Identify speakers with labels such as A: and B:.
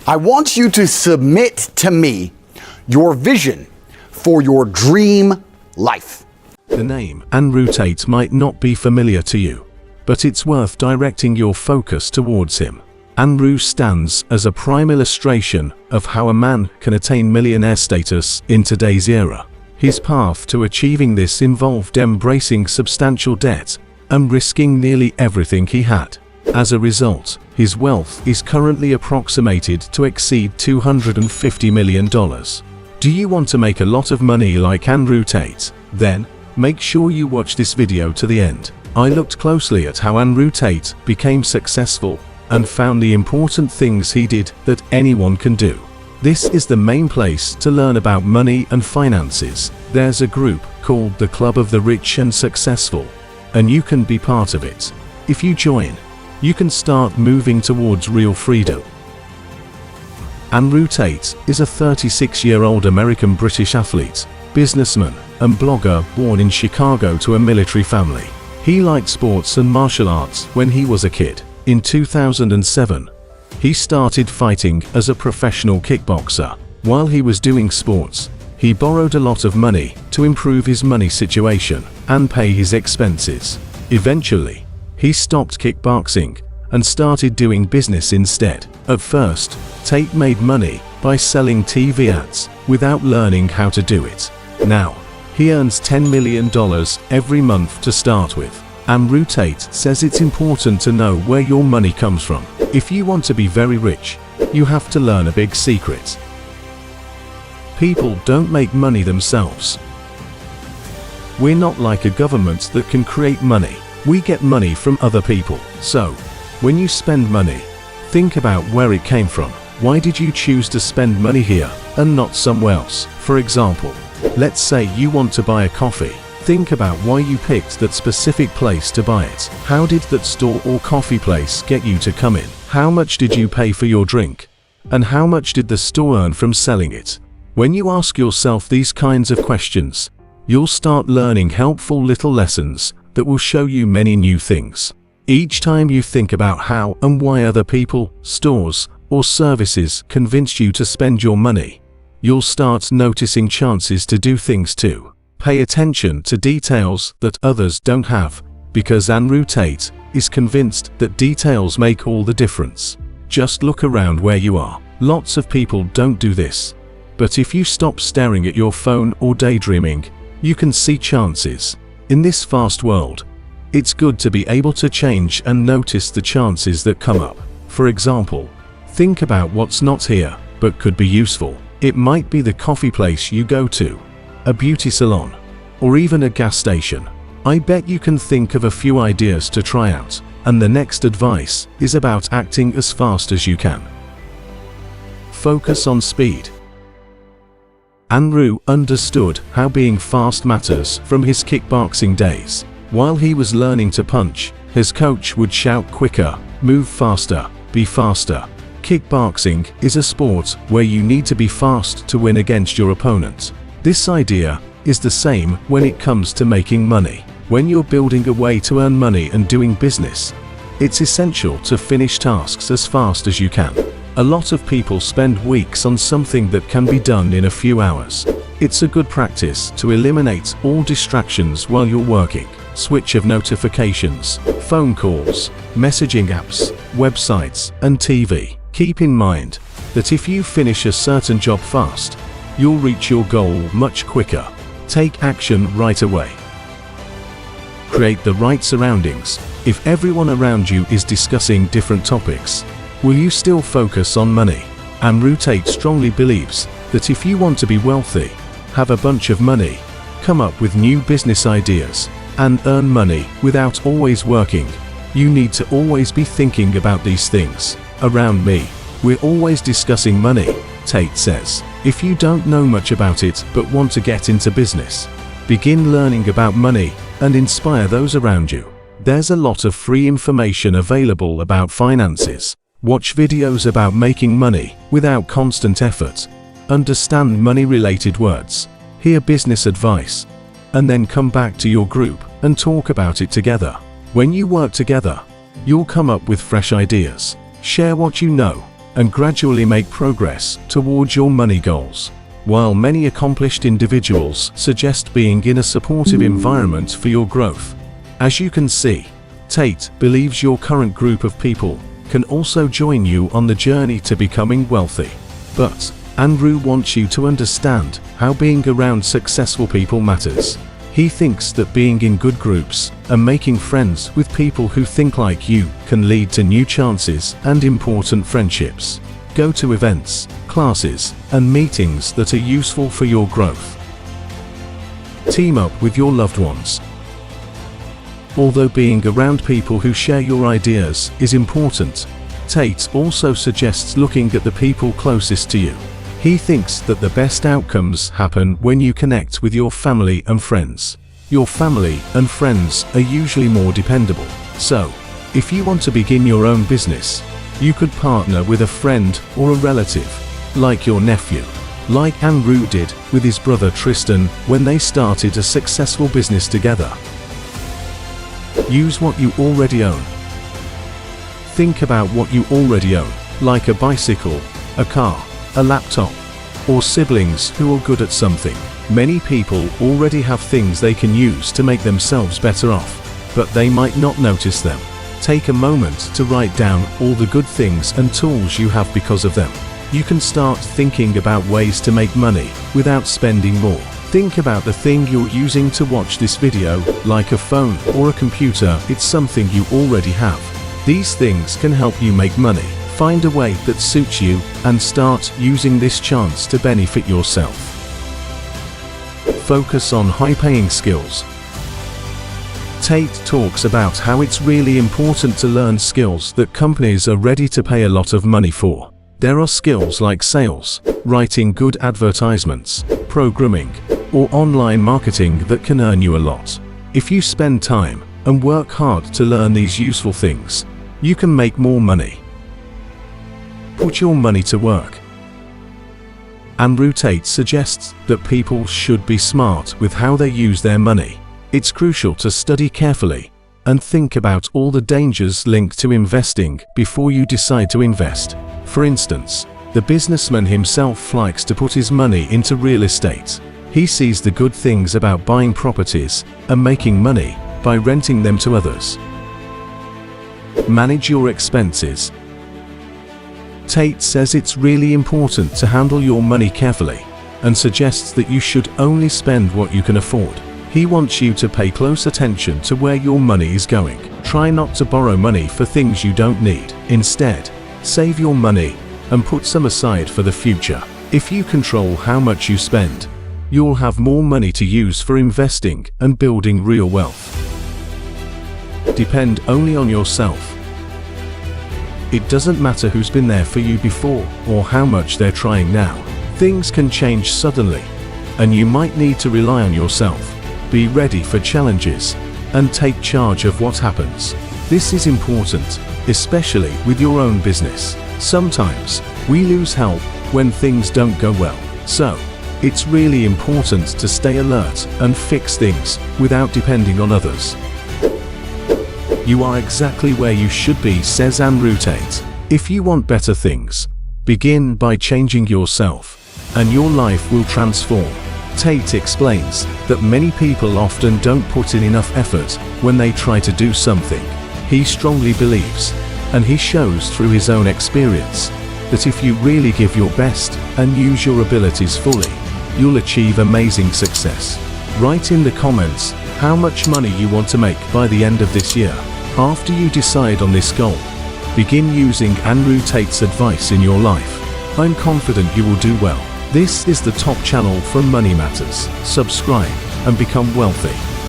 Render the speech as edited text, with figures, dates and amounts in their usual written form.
A: I want you to submit to me your vision for your dream life.
B: The name Andrew Tate might not be familiar to you, but it's worth directing your focus towards him. Andrew stands as a prime illustration of how a man can attain millionaire status in today's era. His path to achieving this involved embracing substantial debt and risking nearly everything he had. As a result, his wealth is currently approximated to exceed $250 million. Do you want to make a lot of money like Andrew Tate? Then, make sure you watch this video to the end. I looked closely at how Andrew Tate became successful and found the important things he did that anyone can do. This is the main place to learn about money and finances. There's a group called the Club of the Rich and Successful, and you can be part of it. If you join, you can start moving towards real freedom. Andrew Tate is a 36-year-old American-British athlete, businessman, and blogger born in Chicago to a military family. He liked sports and martial arts when he was a kid. In 2007, he started fighting as a professional kickboxer. While he was doing sports, he borrowed a lot of money to improve his money situation and pay his expenses. Eventually, he stopped kickboxing and started doing business instead. At first, Tate made money by selling TV ads without learning how to do it. Now, he earns $10 million every month to start with. Andrew Tate says it's important to know where your money comes from. If you want to be very rich, you have to learn a big secret. People don't make money themselves. We're not like a government that can create money. We get money from other people. So, when you spend money, think about where it came from. Why did you choose to spend money here and not somewhere else? For example, let's say you want to buy a coffee. Think about why you picked that specific place to buy it. How did that store or coffee place get you to come in? How much did you pay for your drink? And how much did the store earn from selling it? When you ask yourself these kinds of questions, you'll start learning helpful little lessons that will show you many new things. Each time you think about how and why other people, stores, or services convinced you to spend your money, you'll start noticing chances to do things too. Pay attention to details that others don't have, because Andrew Tate is convinced that details make all the difference. Just look around where you are. Lots of people don't do this. But if you stop staring at your phone or daydreaming, you can see chances. In this fast world, it's good to be able to change and notice the chances that come up. For example, think about what's not here, but could be useful. It might be the coffee place you go to, a beauty salon, or even a gas station. I bet you can think of a few ideas to try out. And the next advice is about acting as fast as you can. Focus on speed. Andrew understood how being fast matters from his kickboxing days. While he was learning to punch, his coach would shout quicker, move faster, be faster. Kickboxing is a sport where you need to be fast to win against your opponent. This idea is the same when it comes to making money. When you're building a way to earn money and doing business, it's essential to finish tasks as fast as you can. A lot of people spend weeks on something that can be done in a few hours. It's a good practice to eliminate all distractions while you're working. Switch off notifications, phone calls, messaging apps, websites, and TV. Keep in mind that if you finish a certain job fast, you'll reach your goal much quicker. Take action right away. Create the right surroundings. If everyone around you is discussing different topics, will you still focus on money? Andrew Tate strongly believes that if you want to be wealthy, have a bunch of money, come up with new business ideas, and earn money without always working, you need to always be thinking about these things. Around me, we're always discussing money, Tate says. If you don't know much about it but want to get into business, begin learning about money and inspire those around you. There's a lot of free information available about finances. Watch videos about making money without constant effort. Understand money-related words. Hear business advice. And then come back to your group and talk about it together. When you work together, you'll come up with fresh ideas. Share what you know, and gradually make progress towards your money goals. While many accomplished individuals suggest being in a supportive environment for your growth, as you can see, Tate believes your current group of people can also join you on the journey to becoming wealthy. But Andrew wants you to understand how being around successful people matters. He thinks that being in good groups and making friends with people who think like you can lead to new chances and important friendships. Go to events, classes, and meetings that are useful for your growth. Team up with your loved ones. Although being around people who share your ideas is important, Tate also suggests looking at the people closest to you. He thinks that the best outcomes happen when you connect with your family and friends. Your family and friends are usually more dependable. So, if you want to begin your own business, you could partner with a friend or a relative, like your nephew, like Andrew did with his brother Tristan when they started a successful business together. Use what you already own. Think about what you already own, like a bicycle, a car, a laptop, or siblings who are good at something. Many people already have things they can use to make themselves better off, but they might not notice them. Take a moment to write down all the good things and tools you have because of them. You can start thinking about ways to make money without spending more. Think about the thing you're using to watch this video, like a phone or a computer. It's something you already have. These things can help you make money. Find a way that suits you and start using this chance to benefit yourself. Focus on high-paying skills. Tate talks about how it's really important to learn skills that companies are ready to pay a lot of money for. There are skills like sales, writing good advertisements, programming, or online marketing that can earn you a lot. If you spend time and work hard to learn these useful things, you can make more money. Put your money to work. Andrew Tate suggests that people should be smart with how they use their money. It's crucial to study carefully and think about all the dangers linked to investing before you decide to invest. For instance, the businessman himself likes to put his money into real estate. He sees the good things about buying properties and making money by renting them to others. Manage your expenses. Tate says it's really important to handle your money carefully and suggests that you should only spend what you can afford. He wants you to pay close attention to where your money is going. Try not to borrow money for things you don't need. Instead, save your money and put some aside for the future. If you control how much you spend, you'll have more money to use for investing and building real wealth. Depend only on yourself. It doesn't matter who's been there for you before or how much they're trying now. Things can change suddenly, and you might need to rely on yourself. Be ready for challenges and take charge of what happens. This is important, especially with your own business. Sometimes we lose help when things don't go well. So, it's really important to stay alert and fix things without depending on others. You are exactly where you should be, says Andrew Tate. If you want better things, begin by changing yourself, and your life will transform. Tate explains that many people often don't put in enough effort when they try to do something. He strongly believes, and he shows through his own experience, that if you really give your best and use your abilities fully, you'll achieve amazing success. Write in the comments how much money you want to make by the end of this year. After you decide on this goal, begin using Andrew Tate's advice in your life. I'm confident you will do well. This is the top channel for money matters. Subscribe and become wealthy.